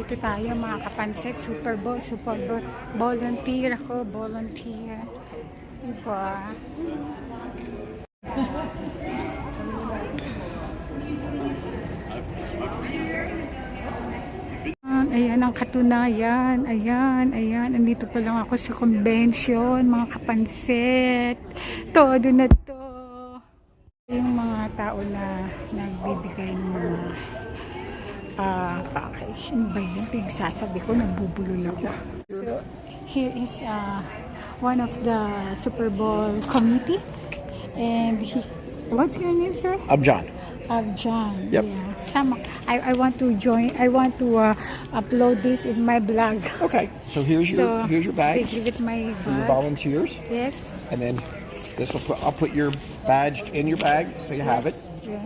Dito tayo mga kapansit, Super Bowl, volunteer ako, volunteer. Diba? Ayan ang katunayan. Ayan. Andito pa lang ako sa convention, mga kapansit. Todo na to. Yung mga tao na nagbibigay ng mga package. Ano ba yun? Pigsasabi ko, nagbubulol ako. So, here is one of the Super Bowl committee. And what's your name, sir? Abjan. Abjan. Yep. Yeah. I want to join. I want to upload this in my blog. Okay, so here's your badge With my for your bag. volunteers, Yes. and then I'll put your badge in your bag so you have it, Yeah.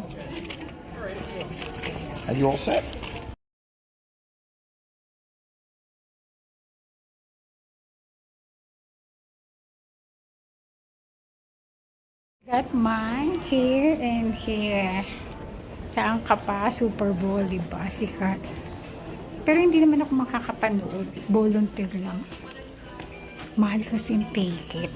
and you're all set. Got mine here and here. Saan ka pa? Super Bowl, diba? Sikat. Pero hindi naman ako makakapanood. Volunteer lang. Mahal kasi yung ticket.